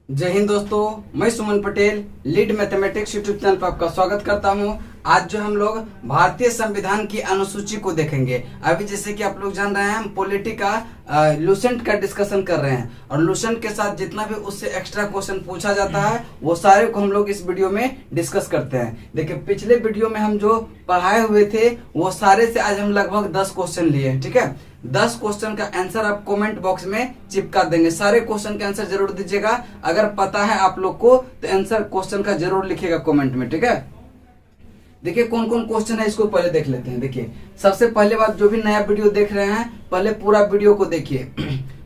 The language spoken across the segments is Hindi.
जय हिंद दोस्तों, मैं Suman Patel lead mathematics YouTube channel पर आपका स्वागत करता हूं। आज जो हम लोग भारतीय संविधान की अनुसूची को देखेंगे। अभी जैसे कि आप लोग जान रहे हैं, हम पॉलिटी का लूसेंट का डिस्कशन कर रहे हैं और लूसेंट के साथ जितना भी उससे एक्स्ट्रा क्वेश्चन पूछा जाता है वो सारे को हम लोग इस वीडियो में डिस्कस करते हैं। देखिए, पिछले वीडियो में हम जो पढ़ाए हुए थे वो सारे से आज हम लगभग 10 क्वेश्चन लिए। ठीक है, 10 क्वेश्चन का आंसर आप कमेंट बॉक्स में चिपका देंगे। सारे क्वेश्चन का आंसर जरूर दीजिएगा। अगर पता है आप लोग को तो आंसर क्वेश्चन का जरूर लिखिएगा कमेंट में। ठीक है, देखिए कौन कौन क्वेश्चन है इसको पहले देख लेते हैं। देखिए, सबसे पहले बात, जो भी नया वीडियो देख रहे हैं पहले पूरा वीडियो को देखिए।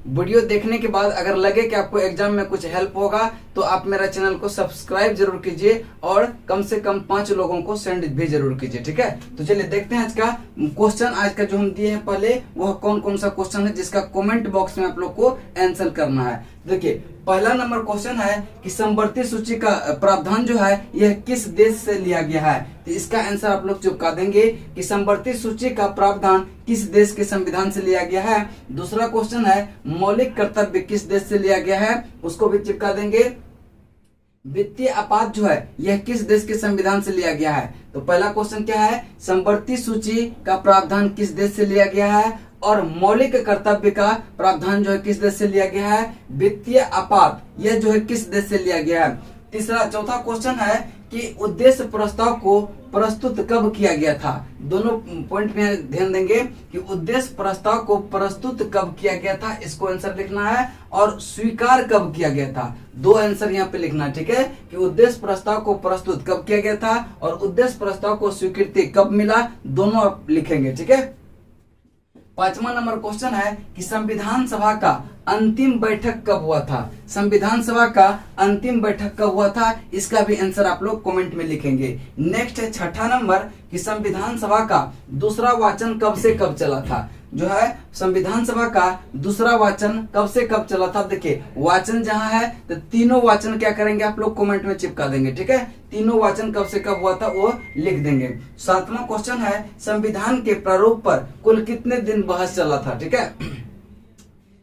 वीडियो देखने के बाद अगर लगे कि आपको एग्जाम में कुछ हेल्प होगा तो आप मेरा चैनल को सब्सक्राइब जरूर कीजिए और कम से कम 5 लोगों को सेंड भी जरूर कीजिए। ठीक है, तो चलिए देखते हैं आज का क्वेश्चन। आज का जो हम दिए हैं पहले वह कौन कौन सा क्वेश्चन है जिसका कमेंट बॉक्स में आप लोग को आंसर करना है। देखिए, पहला नंबर क्वेश्चन है कि समवर्ती सूची का प्रावधान जो है यह किस देश से लिया गया है। तो इसका आंसर आप लोग चिपका देंगे कि समवर्ती सूची का प्रावधान किस देश के संविधान से लिया गया है। दूसरा क्वेश्चन है मौलिक कर्तव्य किस देश से लिया गया है, उसको भी चिपका देंगे। वित्तीय आपात जो है यह किस देश के संविधान से लिया गया है। तो पहला क्वेश्चन क्या है, समवर्ती सूची का प्रावधान किस देश से लिया गया है और मौलिक कर्तव्य का प्रावधान जो है किस देश से लिया गया है। वित्तीय आपात यह जो है किस देश से लिया गया है। चौथा क्वेश्चन है कि उद्देश्य प्रस्ताव को प्रस्तुत कब किया गया था। दोनों पॉइंट में ध्यान देंगे कि उद्देश्य प्रस्ताव को प्रस्तुत कब किया गया था, इसको आंसर लिखना है, और स्वीकार कब किया गया था। दो आंसर यहाँ पे लिखना है। ठीक है, कि उद्देश्य प्रस्ताव को प्रस्तुत कब किया गया था और उद्देश्य प्रस्ताव को स्वीकृति कब मिला, दोनों आप लिखेंगे। ठीक है, पांचवा नंबर क्वेश्चन है कि संविधान सभा का अंतिम बैठक कब हुआ था। संविधान सभा का अंतिम बैठक कब हुआ था, इसका भी आंसर आप लोग कमेंट में लिखेंगे। नेक्स्ट है छठा नंबर कि संविधान सभा का दूसरा वाचन कब से कब चला था। जो है संविधान सभा का दूसरा वाचन कब से कब चला था। देखिए, वाचन जहां है तो तीनों वाचन क्या करेंगे आप लोग कमेंट में चिपका देंगे। ठीक है, तीनों वाचन कब से कब हुआ था वो लिख देंगे। सातवां क्वेश्चन है संविधान के प्रारूप पर कुल कितने दिन बहस चला था। ठीक है,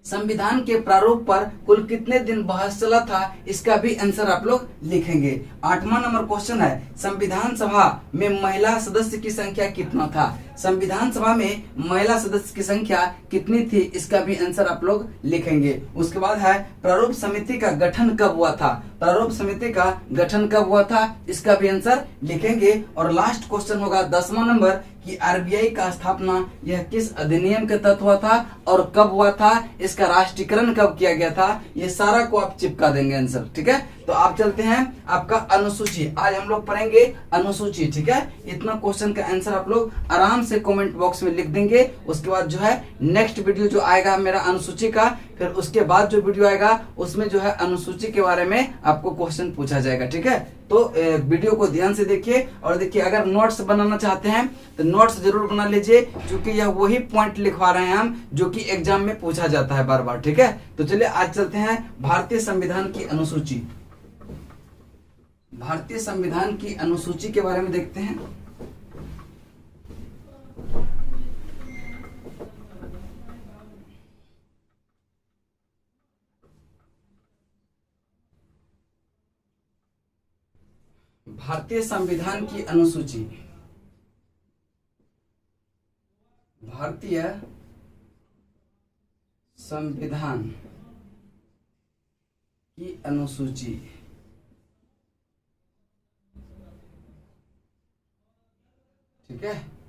संविधान के प्रारूप पर कुल कितने दिन बहस चला था, इसका भी आंसर आप लोग लिखेंगे। आठवां नंबर क्वेश्चन है संविधान सभा में महिला सदस्य की संख्या कितना था। संविधान सभा में महिला सदस्य की संख्या कितनी थी, इसका भी आंसर आप लोग लिखेंगे। उसके बाद है प्रारूप समिति का गठन कब हुआ था। प्रारूप समिति का गठन कब हुआ था, इसका भी आंसर लिखेंगे। और लास्ट क्वेश्चन होगा 10वां नंबर कि आरबीआई का स्थापना यह किस अधिनियम के तहत हुआ था और कब हुआ था, इसका राष्ट्रीयकरण कब किया गया था, ये सारा को आप चिपका देंगे आंसर। ठीक है, तो आप चलते हैं आपका अनुसूची। आज हम लोग पढ़ेंगे अनुसूची। ठीक है, इतना क्वेश्चन का आंसर आप लोग आराम से कमेंट बॉक्स में लिख देंगे। उसके बाद जो है नेक्स्ट वीडियो जो आएगा मेरा अनुसूची का, फिर उसके बाद जो वीडियो आएगा उसमें जो है अनुसूची के बारे में आपको क्वेश्चन पूछा जाएगा। ठीक है, तो वीडियो को ध्यान से देखिए और देखिए, अगर नोट्स बनाना चाहते हैं तो नोट्स जरूर बना लीजिए, क्योंकि यह वही पॉइंट लिखवा रहे हैं हम जो कि एग्जाम में पूछा जाता है बार बार। ठीक है, तो चलिए आज चलते हैं भारतीय संविधान की अनुसूची। भारतीय संविधान की अनुसूची के बारे में देखते हैं। भारतीय संविधान की अनुसूची, भारतीय संविधान की अनुसूची। ठीक है,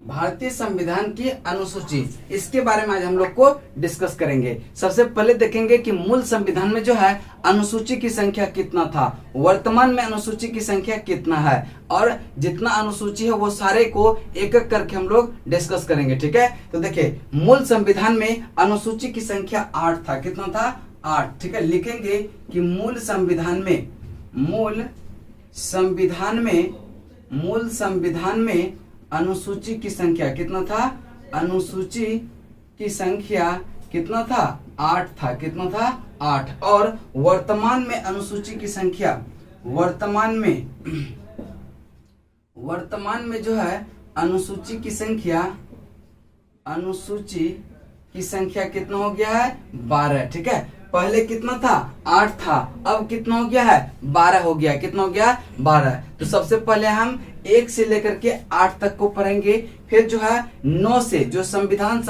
भारतीय संविधान की अनुसूची, इसके बारे में आज हम लोग को डिस्कस करेंगे। सबसे पहले देखेंगे कि मूल संविधान में जो है अनुसूची की संख्या कितना था, वर्तमान में अनुसूची की संख्या कितना है, और जितना अनुसूची है वो सारे को एक एक करके हम लोग डिस्कस करेंगे। ठीक है, तो देखिए मूल संविधान में अनुसूची की संख्या 8 था। कितना था, 8। ठीक है, लिखेंगे कि मूल संविधान में अनुसूची की संख्या कितना था, अनुसूची की संख्या कितना था, 8 था। कितना था, 8। और वर्तमान में अनुसूची की संख्या, वर्तमान में जो है अनुसूची की संख्या कितना हो गया है, 12। ठीक है, पहले कितना था 8 था, अब कितना हो गया है 12 हो गया। कितना हो गया 12। तो सबसे पहले हम 1 से लेकर के 8 तक को पढ़ेंगे, फिर जो है 9 से जो संविधान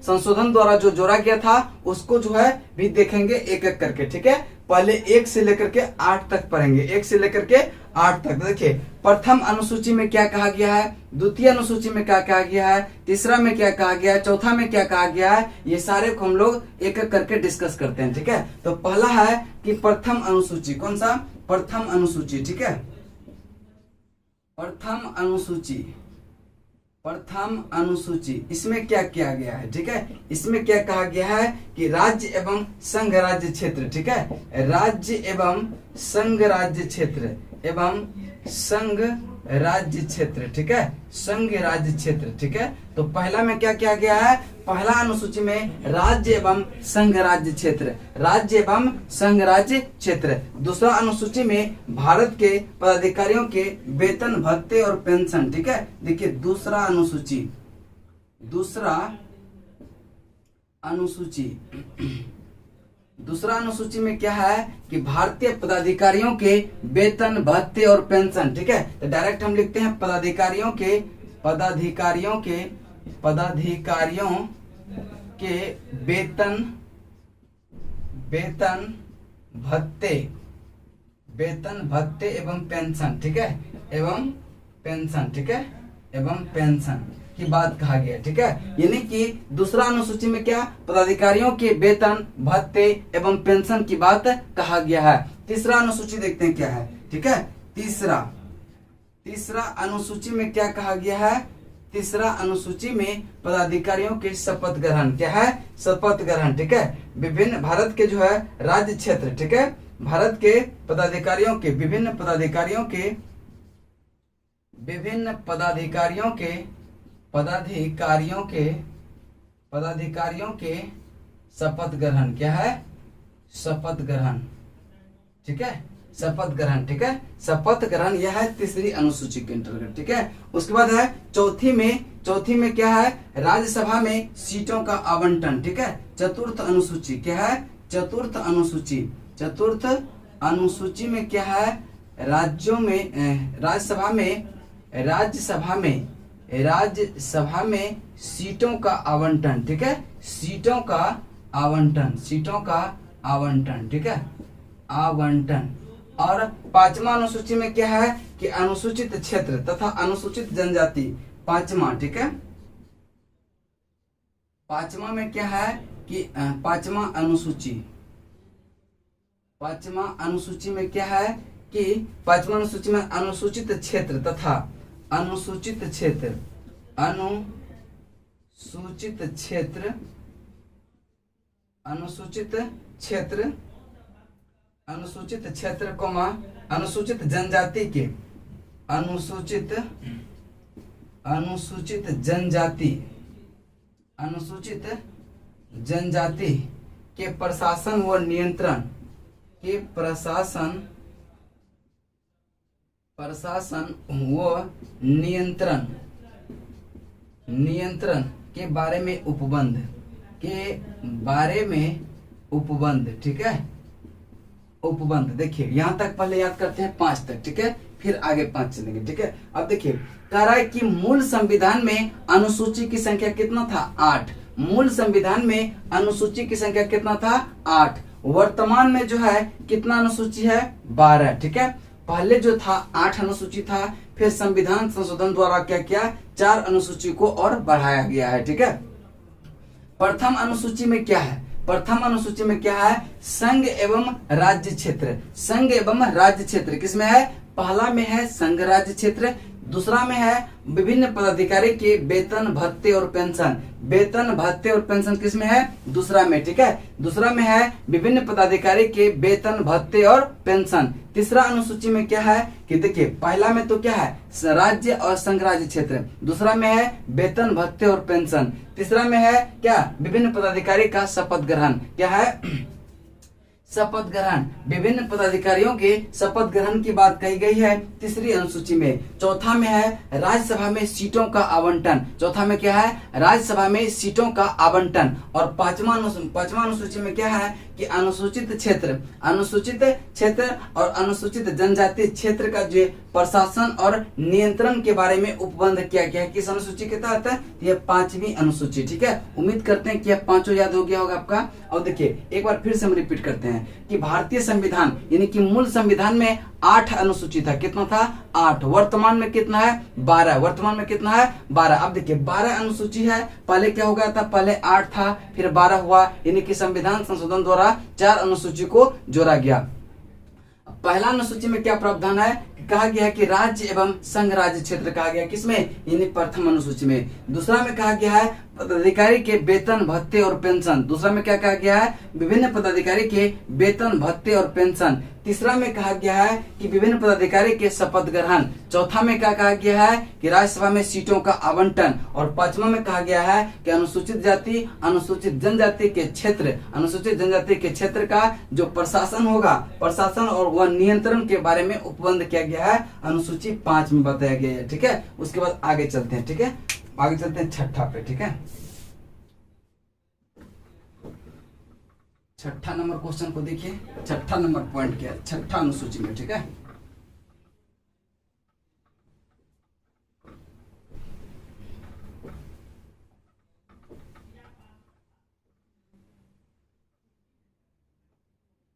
संशोधन द्वारा जो जोड़ा गया था उसको जो है भी देखेंगे एक एक करके। ठीक है, पहले 1 से लेकर के 8 तक पढ़ेंगे, 1 से लेकर के 8 तक। देखिए प्रथम अनुसूची में क्या कहा गया है, द्वितीय अनुसूची में क्या कहा गया है, तीसरा में क्या कहा गया है, चौथा में क्या कहा गया है, ये सारे को हम लोग एक एक करके डिस्कस करते हैं। ठीक है, तो पहला है कि प्रथम अनुसूची। कौन सा? प्रथम अनुसूची। ठीक है, प्रथम अनुसूची, प्रथम अनुसूची, इसमें क्या किया गया है? ठीक है, इसमें क्या कहा गया है कि राज्य एवं संघ राज्य क्षेत्र। ठीक है, राज्य एवं संघ राज्य क्षेत्र एवं संघ राज्य क्षेत्र। ठीक है, संघ राज्य क्षेत्र। ठीक है, तो पहला में क्या किया गया है, पहला अनुसूची में राज्य एवं संघ राज्य क्षेत्र, राज्य एवं संघ राज्य क्षेत्र। दूसरा अनुसूची में भारत के पदाधिकारियों के वेतन भत्ते और पेंशन। ठीक है, देखिए दूसरा अनुसूची, दूसरा अनुसूची में क्या है कि भारतीय पदाधिकारियों के वेतन भत्ते और पेंशन। ठीक है, तो डायरेक्ट हम लिखते हैं पदाधिकारियों के वेतन भत्ते एवं पेंशन। ठीक है, एवं पेंशन। ठीक है, एवं पेंशन की बात कहा गया। ठीक है, यानी कि दूसरा अनुसूची में क्या, पदाधिकारियों के वेतन भत्ते एवं पेंशन की बात कहा गया है। तीसरा अनुसूची देखते हैं क्या है। ठीक है, तीसरा अनुसूची में क्या कहा गया है, तीसरा अनुसूची में पदाधिकारियों के शपथ ग्रहण। क्या है? शपथ ग्रहण। ठीक है, विभिन्न भारत के जो है राज्य क्षेत्र। ठीक है, भारत के पदाधिकारियों के विभिन्न पदाधिकारियों के शपथ ग्रहण। क्या है? शपथ ग्रहण। ठीक है, शपथ ग्रहण। ठीक है, शपथ ग्रहण यह है तीसरी अनुसूची के अंतर्गत। ठीक है, उसके बाद है चौथी में क्या है, राज्यसभा में सीटों का आवंटन। ठीक है, चतुर्थ अनुसूची। क्या है? चतुर्थ अनुसूची। चतुर्थ अनुसूची में क्या है, राज्यों में राज्यसभा में सीटों का आवंटन। ठीक है, सीटों का आवंटन। ठीक है, आवंटन। और पांचवा अनुसूची में क्या है कि अनुसूचित क्षेत्र तथा अनुसूचित जनजाति। पांचवा। ठीक है, पांचवा में क्या है कि पांचवा अनुसूची में क्या है कि पांचवा अनुसूची में अनुसूचित क्षेत्र तथा अनुसूचित क्षेत्र कोमा अनुसूचित जनजाति के अनुसूचित जनजाति के प्रशासन व नियंत्रण नियंत्रण के बारे में उपबंध। ठीक है, उपबंध। देखिए यहाँ तक पहले याद करते हैं 5 तक। ठीक है, फिर आगे 5 चलेंगे। ठीक है, अब देखिए कह रहा है कि मूल संविधान में अनुसूची की संख्या कितना था 8। मूल संविधान में अनुसूची की संख्या कितना था 8। वर्तमान में जो है कितना अनुसूची है 12। ठीक है, पहले जो था 8 अनुसूची था, फिर संविधान संशोधन द्वारा क्या किया 4 अनुसूची को और बढ़ाया गया है। ठीक है, प्रथम अनुसूची में क्या है, प्रथम अनुसूची में क्या है, संघ एवं राज्य क्षेत्र। संघ एवं राज्य क्षेत्र किसमें है, पहला में है संघ राज्य क्षेत्र, दूसरा में है विभिन्न पदाधिकारी के वेतन भत्ते और पेंशन। वेतन भत्ते और पेंशन किसमें है, दूसरा में। ठीक है, दूसरा में है विभिन्न पदाधिकारी के वेतन भत्ते और पेंशन। तीसरा अनुसूची में क्या है कि देखिए पहला में तो क्या है राज्य और संघ राज्य क्षेत्र, दूसरा में है वेतन भत्ते और पेंशन, तीसरा में है क्या विभिन्न पदाधिकारी का शपथ ग्रहण। क्या है, शपथ ग्रहण, विभिन्न पदाधिकारियों के शपथ ग्रहण की बात कही गई है तीसरी अनुसूची में। चौथा में है राज्यसभा में सीटों का आवंटन। चौथा में क्या है? राज्यसभा में सीटों का आवंटन। और पांचवा अनुसूची में क्या है कि अनुसूचित क्षेत्र और अनुसूचित जनजाति क्षेत्र का जो प्रशासन और नियंत्रण के बारे में उपबंध किया गया है। किस अनुसूची के तहत है? यह पांचवी अनुसूची। ठीक है, उम्मीद करते हैं कि यह पांचों याद हो गया होगा आपका। और देखिए एक बार फिर से हम रिपीट करते हैं कि भारतीय संविधान यानी कि मूल संविधान में 8 अनुसूची था। कितना था? 8। वर्तमान में कितना है? 12। वर्तमान में कितना है? 12। अब देखिए 12 अनुसूची है। पहले क्या हो गया था? पहले 8 था, फिर 12 हुआ, यानी कि संविधान संशोधन द्वारा 4 अनुसूची को जोड़ा गया। पहला अनुसूची में क्या प्रावधान है? कहा गया है कि राज्य एवं संघ राज्य क्षेत्र कहा गया, किसमें? यानी प्रथम अनुसूची में। दूसरा में कहा गया है पदाधिकारी के वेतन भत्ते और पेंशन। दूसरा में क्या कहा गया है? विभिन्न पदाधिकारी के वेतन भत्ते और पेंशन। तीसरा में कहा गया है कि विभिन्न पदाधिकारी के शपथ ग्रहण। चौथा में क्या कहा गया है कि राज्यसभा में सीटों का आवंटन। और पांचवा में कहा गया है कि अनुसूचित जाति अनुसूचित जनजाति के क्षेत्र का जो प्रशासन होगा, प्रशासन और वह नियंत्रण के बारे में उपबंध किया गया है। अनुसूची 5 में बताया गया है। ठीक है, उसके बाद आगे चलते हैं। ठीक है, आगे चलते हैं छठा पे। ठीक है, छठा नंबर क्वेश्चन को देखिए। छठा नंबर पॉइंट क्या है? छठा अनुसूची में। ठीक है,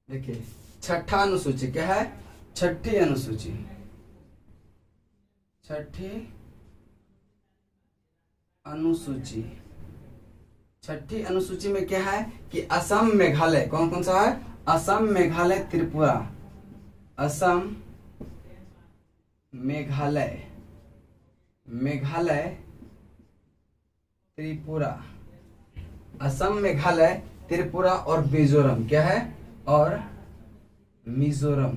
देखिए छठा अनुसूची क्या है? छठी अनुसूची। छठी अनुसूची में क्या है कि असम मेघालय, कौन कौन सा है? असम मेघालय त्रिपुरा। असम मेघालय त्रिपुरा। असम मेघालय त्रिपुरा और मिजोरम क्या है? और मिजोरम।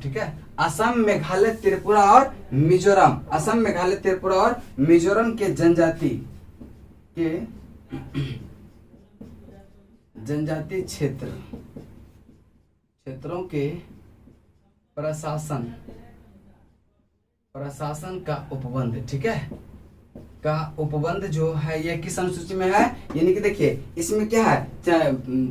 ठीक है, असम मेघालय त्रिपुरा और मिजोरम। असम मेघालय त्रिपुरा और मिजोरम के जनजाति क्षेत्रों के प्रशासन का उपबंध। ठीक है, का उपबंध जो है ये किस अनुसूची में है? यानी कि देखिए इसमें क्या है?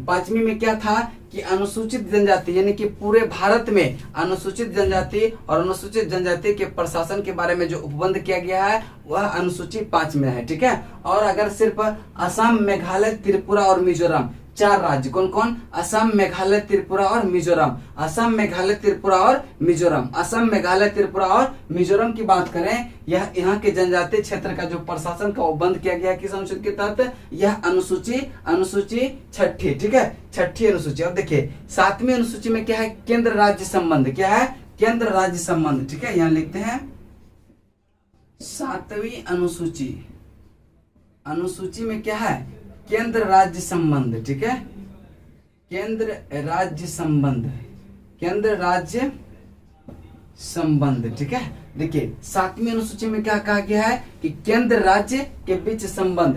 5वीं में क्या था कि अनुसूचित जनजाति, यानी कि पूरे भारत में अनुसूचित जनजाति और अनुसूचित जनजाति के प्रशासन के बारे में जो उपबंध किया गया है वह अनुसूची 5 में है। ठीक है, और अगर सिर्फ असम मेघालय त्रिपुरा और मिजोरम 4 राज्य, कौन कौन? असम मेघालय त्रिपुरा और मिजोरम। असम मेघालय त्रिपुरा और मिजोरम। असम मेघालय त्रिपुरा और मिजोरम की बात करें, यह यहाँ के जनजातीय क्षेत्र का जो प्रशासन का उपबंध किया गया किस अनुसूची के तहत? यह अनुसूची छठी। ठीक है, छठी अनुसूची। अब देखिए 7वीं अनुसूची में क्या है? केंद्र राज्य संबंध। क्या है? केंद्र राज्य संबंध। ठीक है, यहाँ लिखते हैं 7वीं अनुसूची में क्या है? केंद्र राज्य संबंध। ठीक है, केंद्र राज्य संबंध। ठीक है, देखिए 7वीं अनुसूची में क्या कहा गया है कि केंद्र राज्य के बीच संबंध।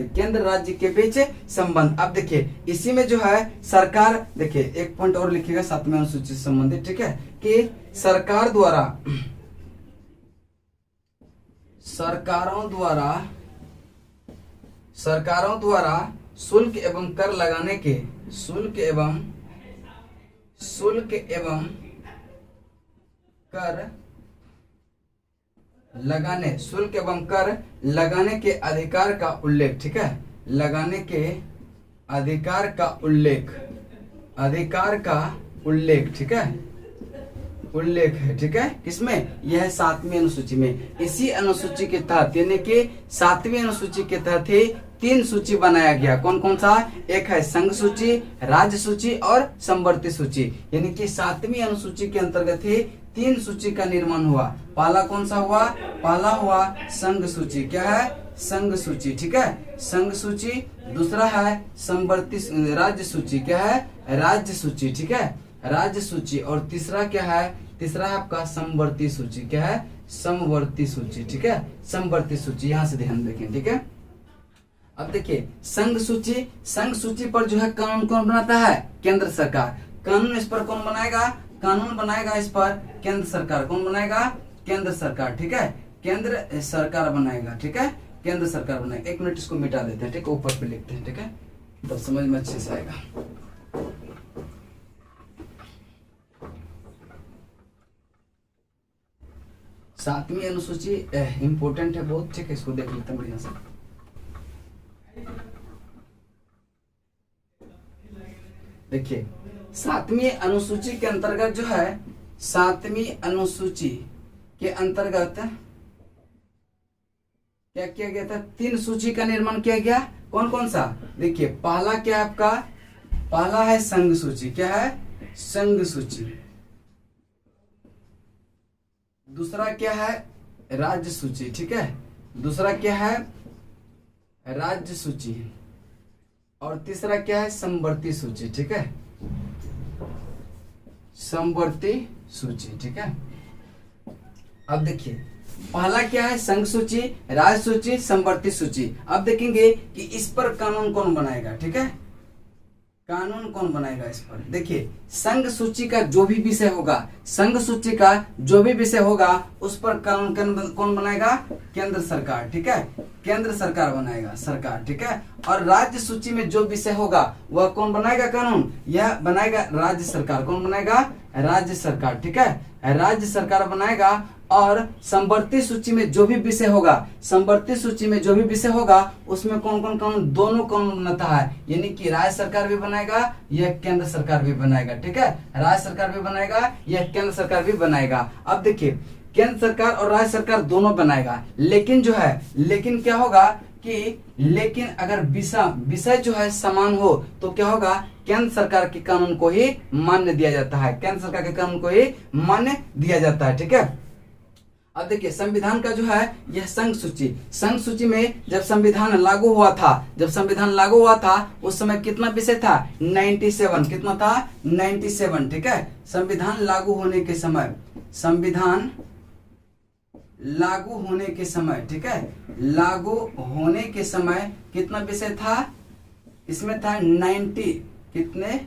अब देखिए इसी में जो है सरकार, देखिए एक पॉइंट और लिखिएगा 7वीं अनुसूची से संबंधित। ठीक है, कि सरकारों द्वारा शुल्क एवं कर लगाने के शुल्क एवं कर लगाने के अधिकार का उल्लेख। ठीक है, लगाने के अधिकार का उल्लेख। ठीक है, उल्लेख है। ठीक है, किसमें? यह 7वीं अनुसूची में। इसी अनुसूची के तहत यानी कि 7वीं अनुसूची के तहत ही 3 सूची बनाया गया। कौन कौन सा? एक है संघ सूची, राज्य सूची और समवर्ती सूची। यानी कि 7वीं अनुसूची के अंतर्गत ही 3 सूची का निर्माण हुआ। पहला कौन सा हुआ? पहला हुआ संघ सूची। क्या है? संघ सूची। ठीक है, संघ सूची। दूसरा है समवर्ती राज्य सूची। क्या है? राज्य सूची। ठीक है, राज्य सूची। और तीसरा क्या है? तीसरा है आपका समवर्ती सूची। क्या है? समवर्ती सूची। ठीक है, समवर्ती सूची। यहां से ध्यान रखें। ठीक है, अब देखिए संघ सूची पर जो है कानून कौन बनाता है? केंद्र सरकार। कानून इस पर कौन बनाएगा? कानून बनाएगा इस पर केंद्र सरकार। कौन बनाएगा? केंद्र सरकार, ठीक है, केंद्र सरकार बनाएगा, ठीक है, केंद्र सरकार बनाएगा। एक मिनट इसको मिटा देते हैं, ठीक है, ऊपर पे लिखते हैं, ठीक है, तब समझ में अच्छे से आएगा। सातवीं अनुसूची इंपोर्टेंट है बहुत, ठीक है, इसको देख लेते हैं बढ़िया से। देखिए सातवीं अनुसूची के अंतर्गत जो है, सातवीं अनुसूची के अंतर्गत क्या किया गया था? 3 सूची का निर्माण किया गया। कौन कौन सा? देखिए पहला क्या है आपका? पहला है संघ सूची। क्या है? संघ सूची। दूसरा क्या है? राज्य सूची, ठीक है, दूसरा क्या है? राज्य सूची। और तीसरा क्या है? समवर्ती सूची, ठीक है, समवर्ती सूची, ठीक है। अब देखिए पहला क्या है? संघ सूची, राज्य सूची, समवर्ती सूची। अब देखेंगे कि इस पर कानून कौन बनाएगा, ठीक है, कानून कौन बनाएगा इस पर। देखिए संघ सूची का जो भी विषय होगा, संघ सूची का जो भी विषय होगा उस पर कानून कौन बनाएगा? केंद्र सरकार, ठीक है, केंद्र सरकार बनाएगा, सरकार, ठीक है। और राज्य सूची में जो विषय होगा वह कौन बनाएगा कानून? यह बनाएगा राज्य सरकार। कौन बनाएगा? राज्य सरकार, ठीक है, राज्य सरकार बनाएगा। और समवर्ती सूची में जो भी विषय होगा, समवर्ती सूची में जो भी विषय होगा उसमें कौन कौन कानून? दोनों कानून बनाता है, यानी कि राज्य सरकार भी बनाएगा, यह केंद्र सरकार भी बनाएगा, ठीक है, राज्य सरकार भी बनाएगा, यह केंद्र सरकार भी बनाएगा। अब देखिए केंद्र सरकार और राज्य सरकार दोनों बनाएगा, लेकिन जो है, लेकिन क्या होगा कि लेकिन अगर विषय जो है समान हो तो क्या होगा? केंद्र सरकार के कानून को ही मान्य दिया जाता है, केंद्र सरकार के कानून को ही मान्य दिया जाता है, ठीक है। अब देखिए संविधान का जो है यह संघ सूची, संघ सूची में जब संविधान लागू हुआ था, जब संविधान लागू हुआ था उस समय कितना विषय था? 97। कितना था? 97, ठीक है। संविधान लागू होने के समय, संविधान लागू होने के समय, ठीक है, लागू होने के समय कितना विषय था? इसमें था 90, कितने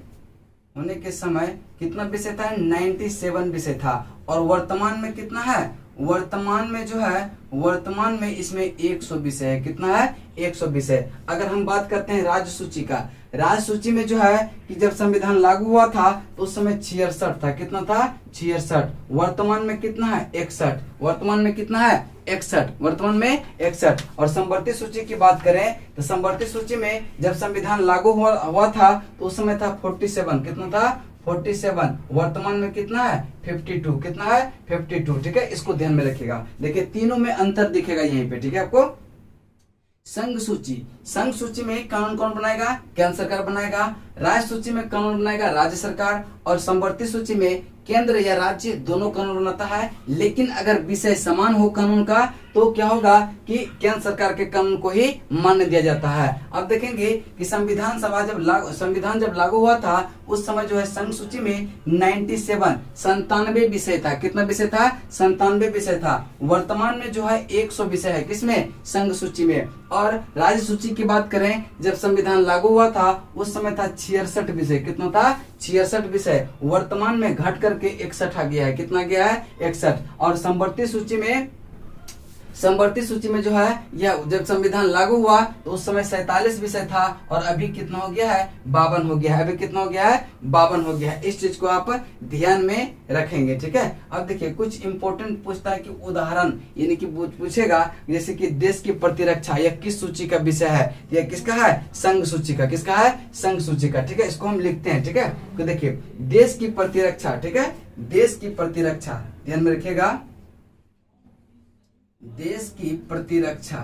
होने के समय कितना विषय था? 97 विषय था। और वर्तमान में कितना है? वर्तमान में जो है, वर्तमान में इसमें 100 विषय है। कितना है? 100 विषय। अगर हम बात करते हैं राज्य सूची का, राज्य सूची में जो है कि जब संविधान लागू हुआ था तो उस समय 66 था। कितना था? 66। वर्तमान में कितना है? 61। वर्तमान में कितना है? 61। वर्तमान में 61। और समवर्ती सूची की बात करें तो समवर्ती सूची में जब संविधान लागू हुआ था तो उस समय था 47। कितना था? 47। वर्तमान में कितना है? 52। कितना है? 52, ठीक है, इसको ध्यान में रखिएगा। देखिए तीनों में अंतर दिखेगा यहीं पे, ठीक है आपको। संघ सूची, संघ सूची में कानून कौन बनाएगा? केंद्र सरकार बनाएगा। राज्य सूची में कानून बनाएगा राज्य सरकार। और समवर्ती सूची में केंद्र या राज्य दोनों कानून बनाता है, लेकिन अगर विषय समान हो कानून का तो क्या होगा कि केंद्र सरकार के कानून को ही मान्य दिया जाता है। अब देखेंगे कि संविधान जब लागू हुआ था उस समय जो है संघ सूची में 97 विषय था। कितना विषय था? 97 विषय था। वर्तमान में जो है 100 विषय है। किसमें? संघ सूची में। और राज्य सूची की बात करें, जब संविधान लागू हुआ था उस समय था 66 विषय। कितना था? 66 विषय। वर्तमान में घट करके 61 आ गया है। कितना गया है? 61। और समवर्ती सूची में जो है यह जब संविधान लागू हुआ तो उस समय 47 विषय था और अभी कितना हो गया है? 52 हो गया है। अभी कितना हो गया है? 52 हो गया है। इस चीज को आप ध्यान में रखेंगे, ठीक है। अब देखिए कुछ इंपॉर्टेंट पूछता है कि उदाहरण, यानी कि पूछेगा जैसे कि देश की प्रतिरक्षा यह किस सूची का विषय है? यह किसका है? संघ सूची का। किसका है? संघ सूची का, ठीक है। इसको हम लिखते हैं, ठीक है। तो देखिए देश की प्रतिरक्षा, ठीक है, देश की प्रतिरक्षा ध्यान में रखिएगा। देश की प्रतिरक्षा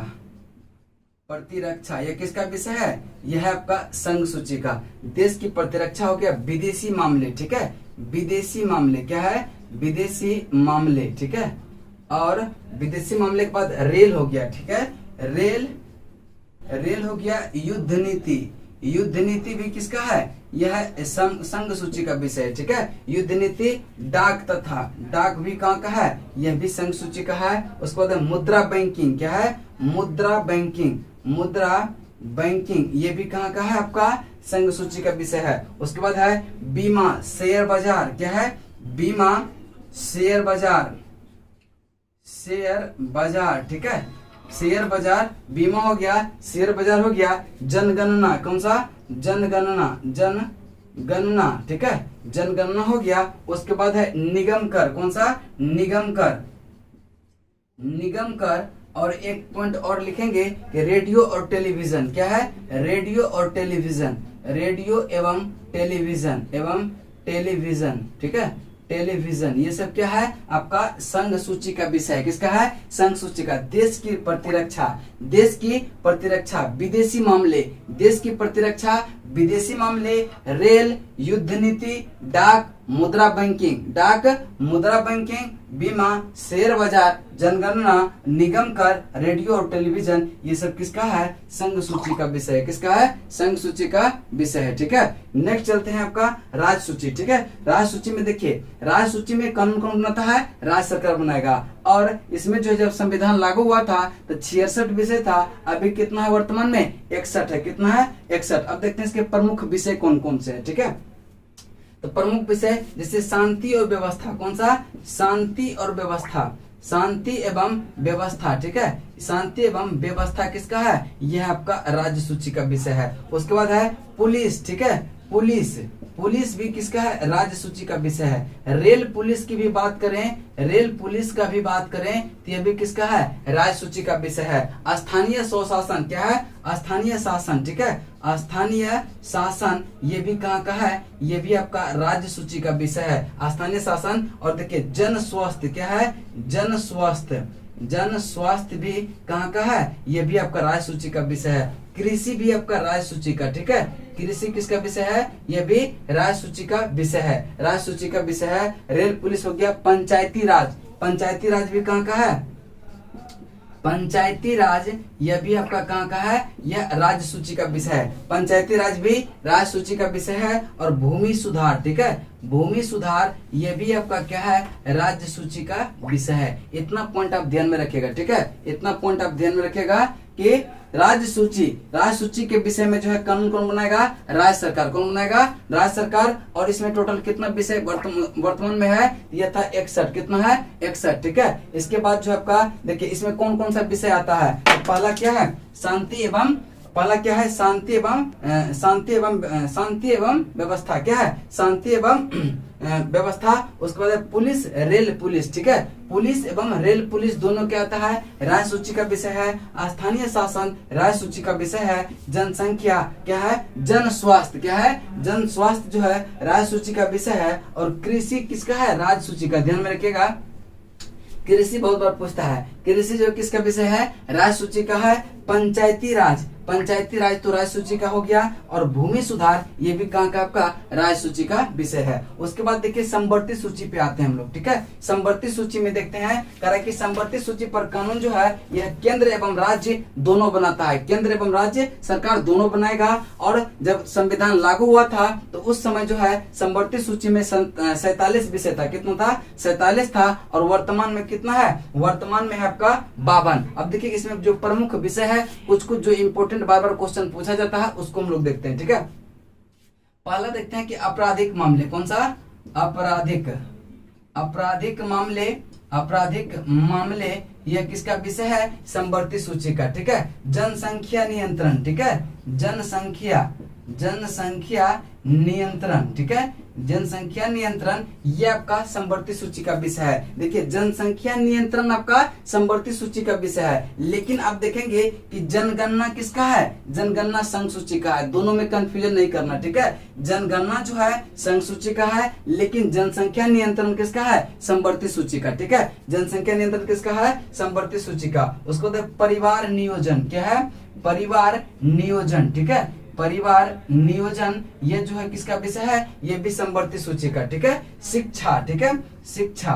यह किसका विषय है? यह है आपका संघ सूची का। देश की प्रतिरक्षा हो गया विदेशी मामले, ठीक है, विदेशी मामले। क्या है? विदेशी मामले, ठीक है। और विदेशी मामले के बाद रेल हो गया, ठीक है, रेल हो गया। युद्ध नीति भी किसका है? यह संघ सूची का विषय है, ठीक है। युद्ध नीति। डाक भी कहाँ का है? यह भी संघ सूची का है। उसके बाद मुद्रा बैंकिंग। क्या है? मुद्रा बैंकिंग, ये भी कहाँ का है आपका संघ सूची का विषय है। उसके बाद है बीमा, शेयर बाजार, क्या है बीमा, शेयर बाजार, शेयर बाजार, ठीक है शेयर बाजार, बीमा हो गया, शेयर बाजार हो गया, जनगणना, कौन सा जनगणना, जनगणना, ठीक है जनगणना हो गया। उसके बाद है निगम कर, कौन सा निगम कर, निगम कर। और एक पॉइंट और लिखेंगे कि रेडियो और टेलीविजन, क्या है रेडियो और टेलीविजन, रेडियो एवं टेलीविजन, एवं टेलीविजन, ठीक है टेलीविजन, ये सब क्या है आपका संघ सूची का विषय है। किसका है संघ सूची का। देश की प्रतिरक्षा, देश की प्रतिरक्षा, विदेशी मामले, देश की प्रतिरक्षा, विदेशी मामले, रेल, युद्ध नीति, डाक, मुद्रा बैंकिंग, डाक, मुद्रा बैंकिंग, बीमा, शेयर बाजार, जनगणना, निगम कर, रेडियो और टेलीविजन, ये सब किसका है संघ सूची का विषय है। किसका है संघ सूची का विषय है, ठीक है। नेक्स्ट चलते हैं आपका राज्य सूची, ठीक है। राज्य सूची में देखिए, राज्य सूची में कानून कौन बनाता है, राज्य सरकार बनाएगा। और इसमें जो जब संविधान लागू हुआ था तो 66 विषय था, अभी कितना है वर्तमान में 61 है। कितना है 61। अब देखते हैं इसके प्रमुख विषय कौन कौन से है, ठीक है। तो प्रमुख विषय जैसे शांति और व्यवस्था, कौन सा शांति और व्यवस्था, शांति एवं व्यवस्था, ठीक है शांति एवं व्यवस्था किसका है, यह आपका राज्य सूची का विषय है। उसके बाद है पुलिस, ठीक है पुलिस, पुलिस भी किसका है राज्य सूची का विषय है। रेल पुलिस की भी बात करें, रेल पुलिस का भी बात करें तो यह भी किसका है राज्य सूची का विषय है। स्थानीय स्वशासन, क्या है स्थानीय शासन, ठीक है स्थानीय शासन, ये भी कहाँ का है, ये भी आपका राज्य सूची का विषय है स्थानीय शासन। और देखिए जन स्वास्थ्य, क्या है जन स्वास्थ्य, जन स्वास्थ्य भी कहाँ का है, ये भी आपका राज्य सूची का विषय है। कृषि भी आपका राज्य सूची का, ठीक है कृषि किसका विषय है, यह भी राज्य सूची का विषय है, राज्य सूची का विषय है। रेल पुलिस हो गया। पंचायती राज, पंचायती राज भी कहाँ का है, पंचायती राज, यह भी आपका कहाँ का है, यह राज्य सूची का विषय है। पंचायती राज भी राज्य सूची का विषय है। और भूमि सुधार, ठीक है भूमि सुधार, यह भी आपका क्या है राज्य सूची का विषय है। इतना पॉइंट आप ध्यान में रखिएगा, ठीक है इतना पॉइंट आप ध्यान में रखिएगा कि राज्य सूची के विषय में जो है कानून कौन बनाएगा, राज्य सरकार। कौन बनाएगा, राज्य सरकार। और इसमें टोटल कितना विषय वर्तमान में है, यह था 61। कितना है 61, ठीक है। इसके बाद जो आपका देखिए इसमें कौन कौन सा विषय आता है। तो पहला क्या है शांति एवं, पहला क्या है शांति एवं व्यवस्था, क्या है शांति एवं व्यवस्था। उसके बाद पुलिस, रेल पुलिस, ठीक है पुलिस एवं रेल पुलिस दोनों क्या आता है राज्य सूची का विषय है। स्थानीय शासन राज्य सूची का विषय है। जनसंख्या क्या है, जन स्वास्थ्य, क्या है जन स्वास्थ्य जो है राज्य सूची का विषय है। और कृषि किसका है राज्य सूची का, ध्यान में रखिएगा कृषि बहुत बार पूछता है। कृषि जो किसका विषय है राज्य सूची का है। पंचायती राज, पंचायती राज तो राज्य सूची का हो गया। और भूमि सुधार ये भी कहाँ का आपका राज्य सूची का विषय है। उसके बाद देखिए संवर्ती सूची पे आते हैं हम लोग, ठीक है संवर्ती सूची में देखते हैं कि संवर्ती सूची पर कानून जो है यह केंद्र एवं राज्य दोनों बनाता है, केंद्र एवं राज्य सरकार दोनों बनाएगा। और जब संविधान लागू हुआ था तो उस समय जो है संवर्ती सूची में 47 विषय था। कितना था 47 था। और वर्तमान में कितना है, वर्तमान में है आपका 52। अब देखिए इसमें जो प्रमुख विषय है कुछ कुछ जो इंपोर्टेंट बार बार क्वेश्चन पूछा जाता है उसको हम लोग देखते हैं, ठीक है। पहला देखते हैं कि आपराधिक मामले, कौन सा आपराधिक, आपराधिक मामले, आपराधिक मामले यह किसका विषय है संवर्ती सूची का, ठीक है। जनसंख्या नियंत्रण, ठीक है जनसंख्या, जनसंख्या नियंत्रण, ठीक है जनसंख्या नियंत्रण ये आपका संवर्ती सूची का विषय है। देखिए जनसंख्या नियंत्रण आपका संवर्ती सूची का विषय है। लेकिन आप देखेंगे कि जनगणना किसका है, जनगणना संघ सूची का है। दोनों में कंफ्यूजन नहीं करना, ठीक है जनगणना जो है संघ सूची का है, लेकिन जनसंख्या नियंत्रण किसका है संवर्ती सूची का, ठीक है जनसंख्या नियंत्रण किसका है संवर्ती सूची का। उसको परिवार नियोजन, क्या है परिवार नियोजन, ठीक है परिवार नियोजन ये जो है किसका विषय है, ये भी संवर्ती सूची का, ठीक है। शिक्षा, ठीक है शिक्षा,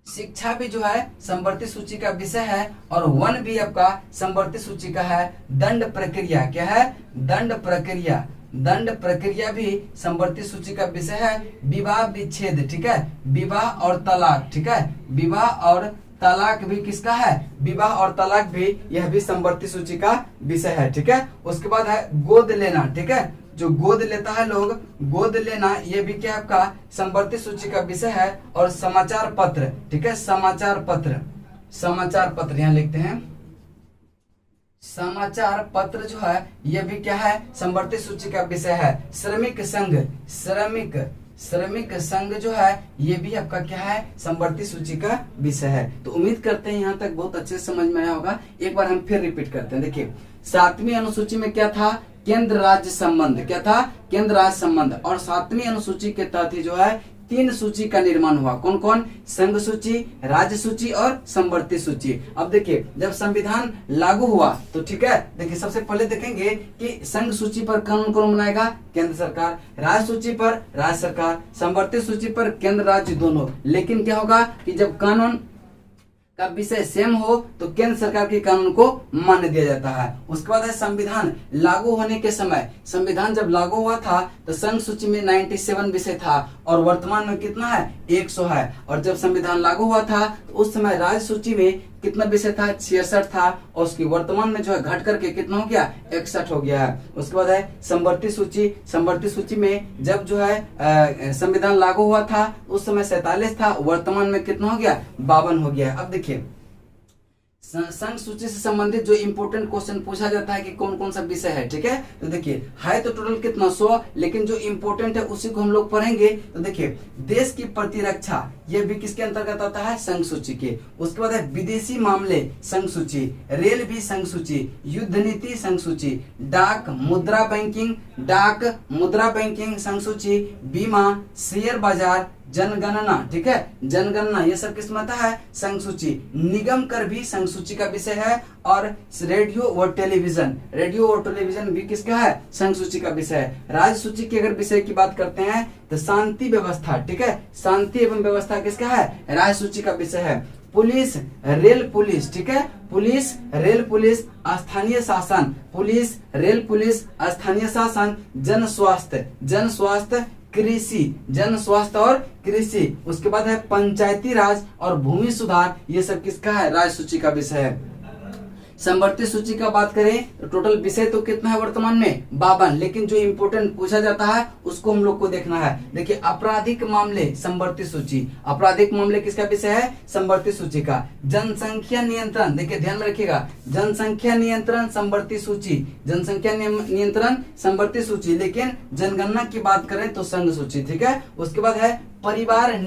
शिक्षा भी जो है संवर्ती सूची का विषय है। और वन भी आपका संवर्ती सूची का है। दंड प्रक्रिया, क्या है दंड प्रक्रिया, दंड प्रक्रिया भी संवर्ती सूची का विषय है। विवाह विच्छेद, ठीक है विवाह और तलाक, ठीक है विवाह और तलाक भी किसका है, विवाह और तलाक भी, यह भी संवर्ती सूची का विषय है। ठीक है, उसके बाद है गोद लेना। ठीक है, जो गोद लेता है लोग, गोद लेना, ये भी क्या आपका संवर्ती सूची का विषय है। और समाचार पत्र, ठीक है, समाचार पत्र, समाचार पत्र यहाँ लिखते हैं, समाचार पत्र जो है यह भी क्या है, संवर्ती सूची का विषय है। श्रमिक संघ, श्रमिक संघ जो है ये भी आपका क्या है, संवर्ती सूची का विषय है। तो उम्मीद करते हैं यहाँ तक बहुत अच्छे से समझ में आया होगा। एक बार हम फिर रिपीट करते हैं। देखिए 7वीं अनुसूची में क्या था, केंद्र राज्य संबंध, क्या था, केंद्र राज्य संबंध। और 7वीं अनुसूची के तहत ही जो है 3 सूची का निर्माण हुआ। कौन कौन, संघ सूची, राज्य सूची और संवर्ती सूची। अब देखिए जब संविधान लागू हुआ तो ठीक है, देखिए सबसे पहले देखेंगे कि संघ सूची पर कानून कौन बनाएगा, केंद्र सरकार, राज्य सूची पर राज्य सरकार, संवर्ती सूची पर केंद्र राज्य दोनों। लेकिन क्या होगा कि जब कानून का विषय सेम हो तो केंद्र सरकार के कानून को मान्य दिया जाता है। उसके बाद है संविधान लागू होने के समय, संविधान जब लागू हुआ था तो संघ सूची में 97 विषय था और वर्तमान में कितना है, 100 है। और जब संविधान लागू हुआ था तो उस समय राज्य सूची में कितना विषय था, 66 था। और उसकी वर्तमान में जो है घट करके कितना हो गया, 61 हो गया है। उसके बाद है संवर्ती सूची, संवर्ती सूची में जब जो है संविधान लागू हुआ था उस समय 47 था, वर्तमान में कितना हो गया, 52 हो गया है। अब देखिए संघ सूची से संबंधित जो इंपोर्टेंट क्वेश्चन पूछा जाता है कि कौन कौन सा विषय है। ठीक है, तो देखिए है तो टोटल कितना, 100, लेकिन जो इंपोर्टेंट है उसी को हम लोग पढ़ेंगे। तो देखिए देश की प्रतिरक्षा, यह भी किसके अंतर्गत आता है, संघ सूची के। उसके बाद है विदेशी मामले, संघ सूची, रेल भी संघ सूची, युद्ध नीति संघ सूची, डाक मुद्रा बैंकिंग संघ सूची, बीमा, शेयर बाजार, जनगणना, ठीक है, जनगणना, ये सब किस में आता है, संघ सूची। निगम कर भी संघ सूची का विषय है। और रेडियो और टेलीविजन भी किसका है, संघ सूची का विषय है। राज्य सूची की अगर विषय की बात करते हैं तो शांति व्यवस्था, ठीक है, शांति एवं व्यवस्था किसका है, राज्य सूची का विषय है। पुलिस, रेल पुलिस, ठीक है, पुलिस, रेल पुलिस, स्थानीय शासन, पुलिस, रेल पुलिस, स्थानीय शासन, जन स्वास्थ्य, कृषि, जन स्वास्थ्य और कृषि। उसके बाद है पंचायती राज और भूमि सुधार, ये सब किसका है, राज्य सूची का विषय है। संवर्ती सूची का बात करें तो टोटल विषय तो कितना है वर्तमान में, 52, लेकिन जो इंपोर्टेंट पूछा जाता है उसको हम लोग को देखना है। देखिए आपराधिक मामले, संवर्ती सूची, आपराधिक मामले किसका विषय है, संवर्ती सूची का। जनसंख्या नियंत्रण, देखिए ध्यान में रखिएगा, जनसंख्या नियंत्रण संवर्ती सूची, जनसंख्या नियंत्रण संवर्ती सूची, लेकिन जनगणना की बात करें तो संघ सूची, ठीक है। उसके बाद है परिवार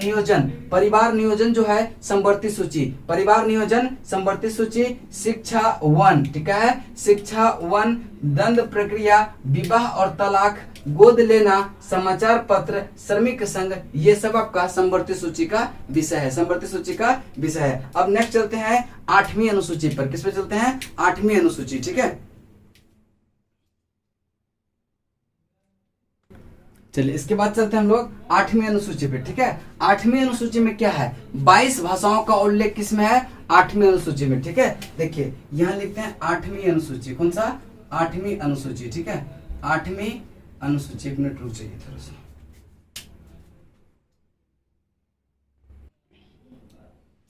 नियोजन जो है संवर्ती सूची, परिवार नियोजन संवर्ती सूची। शिक्षा 1, ठीक है, शिक्षा 1, दंड प्रक्रिया, विवाह और तलाक, गोद लेना, समाचार पत्र, श्रमिक संघ, ये सब आपका संवर्ती सूची का विषय है, संवर्ती सूची का विषय है। अब नेक्स्ट चलते हैं 8वीं अनुसूची पर। किस पे चलते हैं, 8वीं अनुसूची, ठीक है। चलिए इसके बाद चलते हैं हम लोग 8वीं अनुसूची पे, ठीक है। 8वीं अनुसूची में क्या है, 22 भाषाओं का उल्लेख किसमें है, 8वीं अनुसूची में, ठीक है। देखिए यहां लिखते हैं 8वीं अनुसूची, कौन सा, 8वीं अनुसूची, ठीक है, 8वीं अनुसूची। 1 मिनट रुक जाइए थोड़ा सा।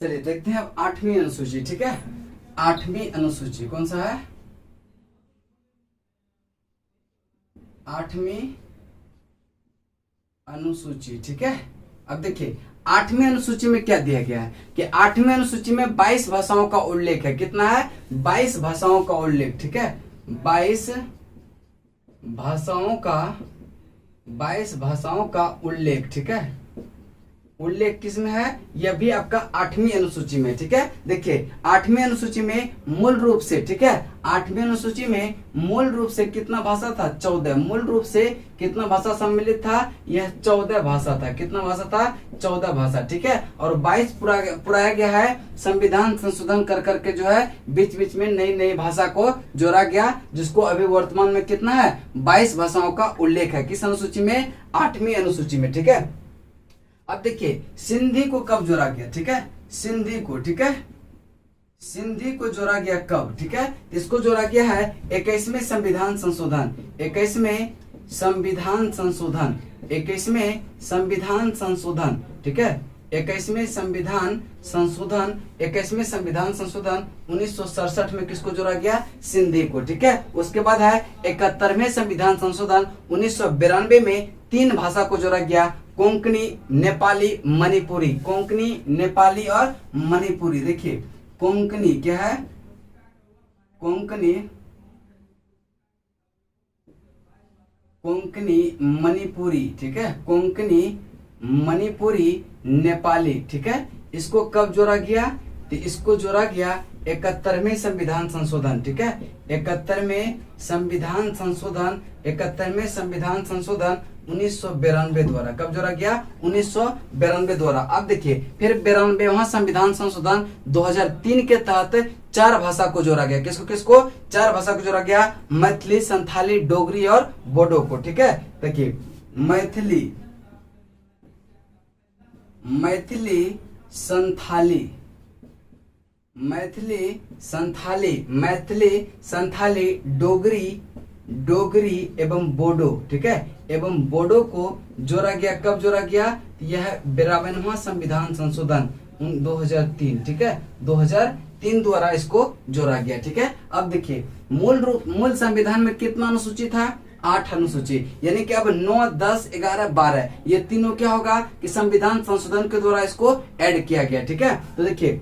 चलिए देखते हैं अब 8वीं अनुसूची, ठीक है। 8वीं अनुसूची कौन सा है, 8वीं अनुसूची, ठीक है। अब देखिए 8वीं अनुसूची में क्या दिया गया है कि 8वीं अनुसूची में 22 भाषाओं का उल्लेख है। कितना है, 22 भाषाओं का उल्लेख, ठीक है, 22 भाषाओं का उल्लेख, ठीक है। उल्लेख किसमें है, यह भी आपका 8वीं अनुसूची में, ठीक है। देखिए 8वीं अनुसूची में मूल रूप से, ठीक है, 8वीं अनुसूची में मूल रूप से कितना भाषा था, 14, मूल रूप से कितना भाषा सम्मिलित था, यह 14 भाषा था। कितना भाषा था, 14 भाषा, ठीक है। और 22 पुराया गया है, संविधान संशोधन कर करके जो है बीच बीच में नई नई भाषा को जोड़ा गया, जिसको अभी वर्तमान में कितना है, 22 भाषाओं का उल्लेख है। किस अनुसूची में, 8वीं अनुसूची में, ठीक है। अब देखिए सिंधी को कब जोड़ा गया, ठीक है, सिंधी को, ठीक है, सिंधी को जोड़ा गया कब, ठीक है। इसको जोड़ा गया है 21वें संविधान संशोधन, 21वें संविधान संशोधन, 21वें संविधान संशोधन, ठीक है, 21वें संविधान संशोधन 1967 में किसको जोड़ा गया? सिंधी को। ठीक है, उसके बाद है 71वें संविधान संशोधन 1992 में 3 भाषा को जोड़ा गया, कोंकणी, नेपाली, मणिपुरी। कोंकणी, नेपाली और मणिपुरी। देखिए कोंकणी क्या है? कोंकणी, मणिपुरी। ठीक है, कोंकणी, मणिपुरी, नेपाली। ठीक है, इसको कब जोड़ा गया? तो इसको जोड़ा गया 71वें संविधान संशोधन। ठीक है, 71वें संविधान संशोधन 1992 द्वारा। कब जोड़ा गया? 1992 द्वारा। अब देखिए फिर 92वां संविधान संशोधन 2003 के तहत 4 भाषा को जोड़ा गया। किसको किसको? 4 भाषा को जोड़ा गया, मैथिली, संथाली, डोगरी और बोडो को। ठीक है, देखिए मैथिली, संथाली, डोगरी एवं बोडो। ठीक है, एवं बोडो को जोड़ा गया। कब जोड़ा गया? यह 52वां संविधान संशोधन 2003। ठीक है, 2003 द्वारा इसको जोड़ा गया। ठीक है, अब देखिए मूल संविधान में कितना अनुसूची था? 8 अनुसूची, यानी कि अब 9, 10, 11, 12 ये तीनों क्या होगा कि संविधान संशोधन के द्वारा इसको ऐड किया गया। ठीक है, तो देखिए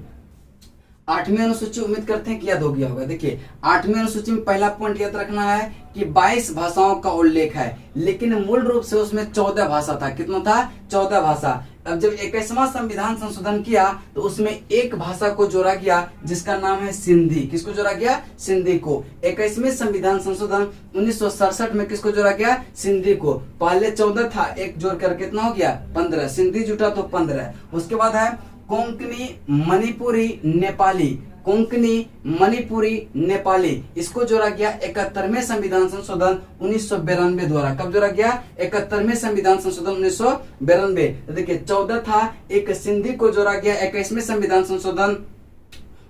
8वीं अनुसूची उम्मीद करते हैं कि याद हो गया होगा। देखिए 8वीं अनुसूची में पहला पॉइंट याद रखना है कि 22 भाषाओं का उल्लेख है, लेकिन मूल रूप से उसमें 14 भाषा था। कितना था? 14 भाषा। अब जब 21वां संविधान संशोधन किया तो उसमें एक भाषा को जोड़ा गया जिसका नाम है सिंधी। किसको जोड़ा गया? सिंधी को। 21वें संविधान संशोधन 1967 में किसको जोड़ा गया? सिंधी को। पहले 14 था, एक जोड़ कर कितना हो गया? 15। सिंधी जुटा तो 15। उसके बाद है कोंकणी, मणिपुरी, नेपाली। कोंकणी, मणिपुरी, नेपाली, इसको जोड़ा गया 71वें संविधान संशोधन 1992 द्वारा। कब जोड़ा गया? 71वें संविधान संशोधन 1992। देखिए 14 था, एक सिंधी को जोड़ा गया 21वें संविधान संशोधन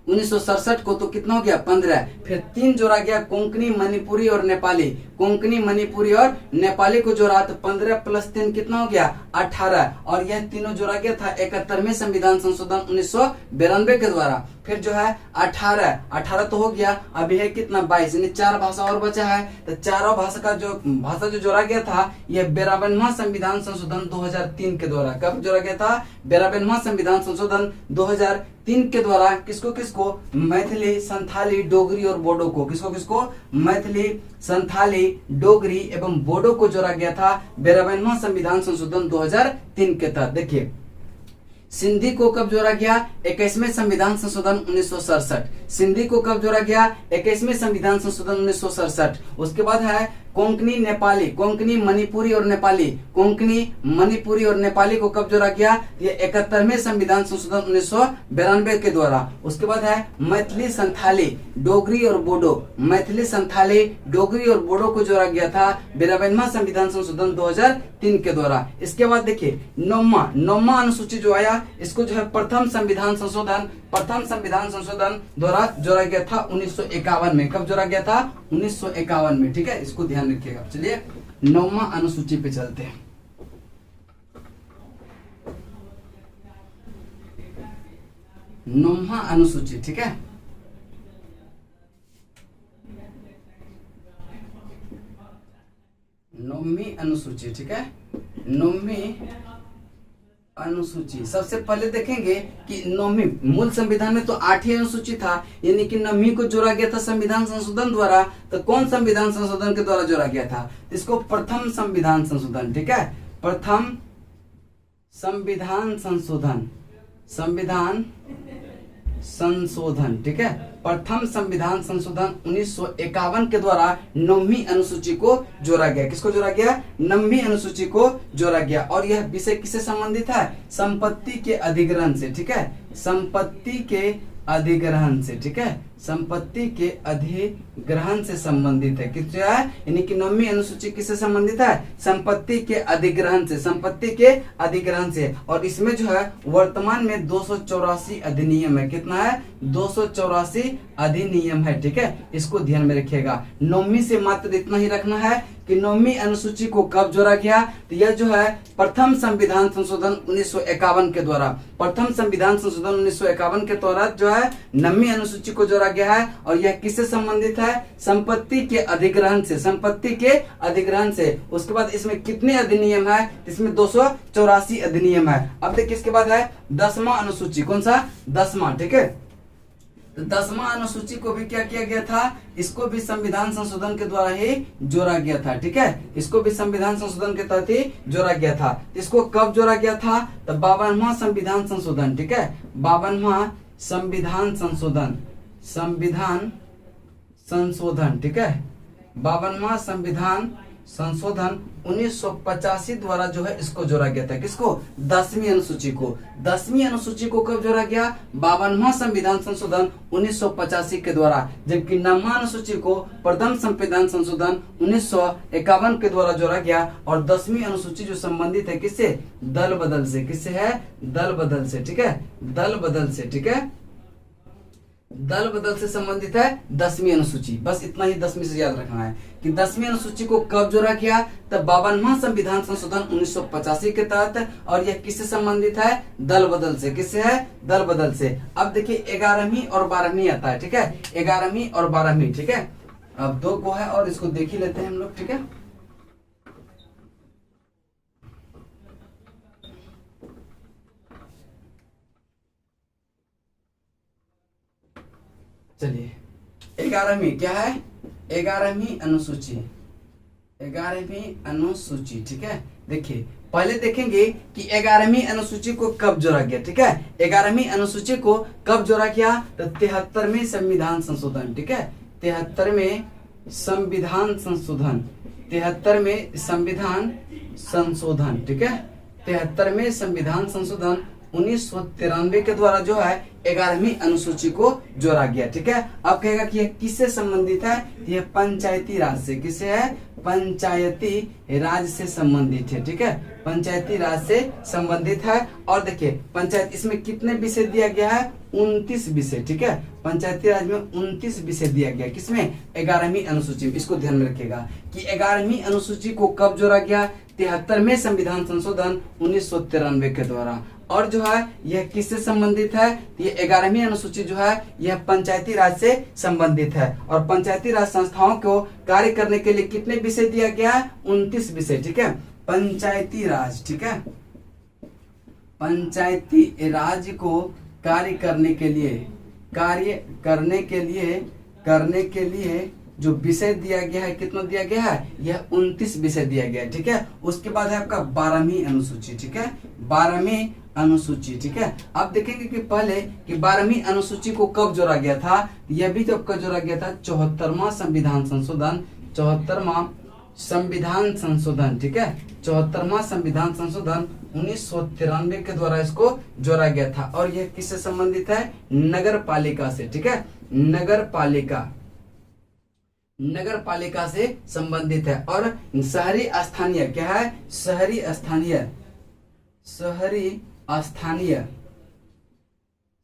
1967 को, तो कितना हो गया? 15। फिर 3 जोड़ा गया, कोंकणी, मणिपुरी और नेपाली। कोंकणी, मणिपुरी और नेपाली को जोड़ा तो 15 + 3 कितना हो गया? 18। और यह तीनों जोड़ा गया था 71वें संविधान संशोधन 1992 के द्वारा। फिर जो है 18 तो हो गया, अभी है कितना? 22, यानी 4 भाषा और बचा है। तो चारों भाषा जो जोड़ा गया था यह 52वां संविधान संशोधन 2003 के द्वारा। कब जोड़ा गया था? 52वां संविधान संशोधन 2003 के द्वारा। किसको किसको? मैथिली, संथाली, डोगरी और बोडो को। किसको किसको? मैथिली, संथाली, डोगरी एवं बोडो को जोड़ा गया था 52वां संविधान संशोधन 2003 के तहत। देखिए सिंधी को कब जोड़ा गया? 21वें संविधान संशोधन 1967। सिंधी को कब जोड़ा गया? 21वें संविधान संशोधन 1967। उसके बाद है कोंकणी, नेपाली। कोंकणी, मणिपुरी और नेपाली। कोंकणी, मणिपुरी और नेपाली को कब जोड़ा गया? ये 71वें संविधान संशोधन 1992 के द्वारा। उसके बाद है मैथिली, संथाली, डोगरी और बोडो। मैथिली, संथाली, डोगरी और बोडो को जोड़ा गया था 52वां संविधान संशोधन 2003 के द्वारा। इसके बाद देखिए 9वां अनुसूची जो आया, इसको जो है प्रथम संविधान संशोधन द्वारा जोड़ा गया था 1951 में। कब जोड़ा गया था? 1951 में। ठीक है, इसको ध्यान रखिएगा। चलिए 9वां अनुसूची पे चलते हैं। 9वां अनुसूची, ठीक है, 9वीं अनुसूची। ठीक है, 9वीं अनुसूची सबसे पहले देखेंगे कि 9वीं मूल संविधान में तो 8 अनुसूची था, यानी कि 9वीं को जोड़ा गया था संविधान संशोधन द्वारा। तो कौन संविधान संशोधन के द्वारा जोड़ा गया था? इसको प्रथम संविधान संशोधन। ठीक है, प्रथम संविधान संशोधन। ठीक है, प्रथम संविधान संशोधन 1951 के द्वारा 9वीं अनुसूची को जोड़ा गया। किसको जोड़ा गया? 9वीं अनुसूची को जोड़ा गया। और यह विषय किससे संबंधित है? संपत्ति के अधिग्रहण से। ठीक है, संपत्ति के अधिग्रहण से। ठीक है, संपत्ति के अधिग्रहण से संबंधित है। किस है, यानी कि 9वीं अनुसूची किससे संबंधित है? संपत्ति के अधिग्रहण से, संपत्ति के अधिग्रहण से। और इसमें जो है वर्तमान में 284 अधिनियम है। कितना है? 284 अधिनियम है। ठीक है, इसको ध्यान में रखिएगा। 9वीं से मात्र इतना ही रखना है कि 9वीं अनुसूची को कब जोड़ा गया, तो यह जो है प्रथम संविधान संशोधन 1951 के द्वारा, प्रथम संविधान संशोधन 1951 के तहत जो है 9वीं अनुसूची को जोड़ा गया है। और यह किससे संबंधित है? संपत्ति के अधिग्रहण से, संपत्ति के अधिग्रहण से। उसके बाद इसमें कितने अधिनियम है? इसमें 284 अधिनियम है। अब देखिए इसके बाद है 10वां अनुसूची। कौन सा? 10वां। ठीक है, तो 10वां अनुसूची को भी क्या किया गया था? इसको भी संविधान संशोधन के द्वारा ही जोड़ा गया था। ठीक है, इसको भी संविधान संशोधन के तहत ही जोड़ा गया था। इसको कब जोड़ा गया था? तो 52वां संविधान संशोधन। ठीक है, 52वां संविधान संशोधन, संविधान संशोधन। ठीक है, 52वां संविधान संशोधन 1985 द्वारा जो है इसको जोड़ा गया था। किसको? 10वीं अनुसूची को। 10वीं अनुसूची को कब जोड़ा गया? 52वां संविधान संशोधन 1985 के द्वारा। जबकि 9वां अनुसूची को प्रथम संविधान संशोधन 1951 के द्वारा जोड़ा गया। और 10वीं अनुसूची जो संबंधित है किससे? दल बदल से। किससे है? दल बदल से। ठीक है, दल बदल से। ठीक है, दल बदल से संबंधित है 10वीं अनुसूची। बस इतना ही 10वीं से याद रखना है कि 10वीं अनुसूची को कब जोड़ा गया? तब 52वां संविधान संशोधन 1985 के तहत। और यह किससे संबंधित है? दल बदल से। किससे है? दल बदल से। अब देखिए 11वीं और 12वीं आता है। ठीक है, 11वीं और 12वीं। ठीक है, अब 2 को है और इसको देख ही लेते हैं हम लोग। ठीक है, चलिए 11वीं क्या है? 11वीं अनुसूची, 11वीं अनुसूची। ठीक है, देखिए पहले देखेंगे कि 11वीं अनुसूची को कब जोड़ा गया। ठीक है, 11वीं अनुसूची को कब जोड़ा गया? तो 73वें संविधान संशोधन। ठीक है, 73वें संविधान संशोधन, 73वें संविधान संशोधन। ठीक है, 73वें संविधान संशोधन 1993 के द्वारा जो है 11वीं अनुसूची को जोड़ा गया। ठीक है, अब कहेगा कि यह किससे संबंधित है? यह पंचायती राज से। किससे है? पंचायती राज से संबंधित है। ठीक है, पंचायती राज से संबंधित है। और देखिए पंचायत, इसमें कितने विषय दिया गया है? 29 विषय। ठीक है, पंचायती राज में 29 विषय दिया गया। किसमें? 11वीं अनुसूची में। इसको ध्यान में रखिएगा कि 11वीं अनुसूची को कब जोड़ा गया? 73वें संविधान संशोधन 1993 के द्वारा। और जो है यह किससे संबंधित है? ये 11वीं अनुसूची जो है यह पंचायती राज से संबंधित है। और पंचायती राज संस्थाओं को कार्य करने के लिए कितने विषय दिया गया है? 29 विषय। ठीक है, पंचायती राज। ठीक है, पंचायती राज को कार्य करने के लिए जो विषय दिया गया है, कितना दिया गया है? यह 29 विषय दिया गया है। ठीक है, उसके बाद है आपका 12वीं अनुसूची। ठीक है, 12वीं अनुसूची। ठीक है, आप देखेंगे कि पहले कि 12वीं अनुसूची को कब जोड़ा गया था? यह भी जब कब जोड़ा गया था? 74वां संविधान संशोधन, 74वां संविधान संशोधन। ठीक है, 74वां संविधान संशोधन 1993 के द्वारा इसको जोड़ा गया था। और यह किससे संबंधित है? नगर पालिका से। ठीक है, नगर पालिका, नगर पालिका से संबंधित है। और शहरी स्थानीय क्या है? शहरी स्थानीय, शहरी स्थानीय,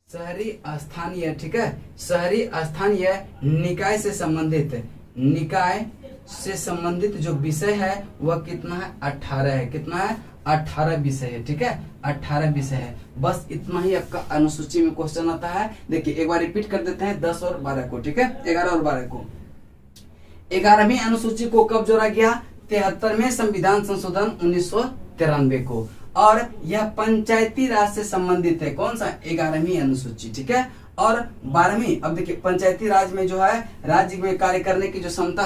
शहरी स्थानीय। ठीक है, शहरी स्थानीय निकाय से संबंधित, निकाय से संबंधित जो विषय है वह कितना है? 18 है। कितना है? 18 विषय है। ठीक है, 18 विषय है। बस इतना ही आपका अनुसूची में क्वेश्चन आता है। देखिए एक बार रिपीट कर देते हैं 10 और 12 को। ठीक है, 11 और 12 को। 11वीं अनुसूची को कब जोड़ा गया? 73वें संविधान संशोधन 1993 को। और यह पंचायती राज से संबंधित है। कौन सा? 11वीं अनुसूची। ठीक है, और 12वीं, अब देखिए पंचायती राज में जो है राज्य में कार्य करने की जो क्षमता,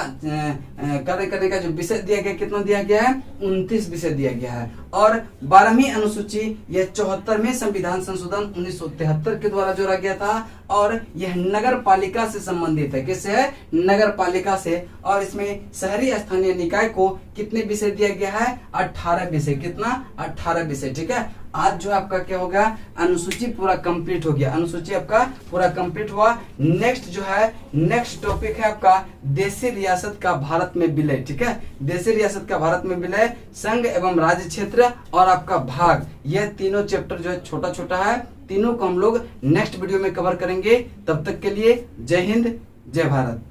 कार्य करने का जो विषय दिया गया, कितना दिया गया है? 29 विषय दिया गया है। और 12वीं अनुसूची यह 74वें संविधान संशोधन 1973 के द्वारा जोड़ा गया था। और यह नगर पालिका से संबंधित है। किससे है? नगर पालिका से। और इसमें शहरी स्थानीय निकाय को कितने विषय दिया गया है? 18 विषय। कितना? 18 विषय। ठीक है, आज जो आपका क्या होगा, अनुसूची पूरा कंप्लीट हो गया। अनुसूची आपका पूरा कंप्लीट हुआ। नेक्स्ट जो है, नेक्स्ट टॉपिक है आपका देशी रियासत का भारत में विलय। ठीक है, देशी रियासत का भारत में विलय, संघ एवं राज्य क्षेत्र और आपका भाग, यह तीनों चैप्टर जो है छोटा छोटा है, तीनों को हम लोग नेक्स्ट वीडियो में कवर करेंगे। तब तक के लिए जय हिंद, जय भारत।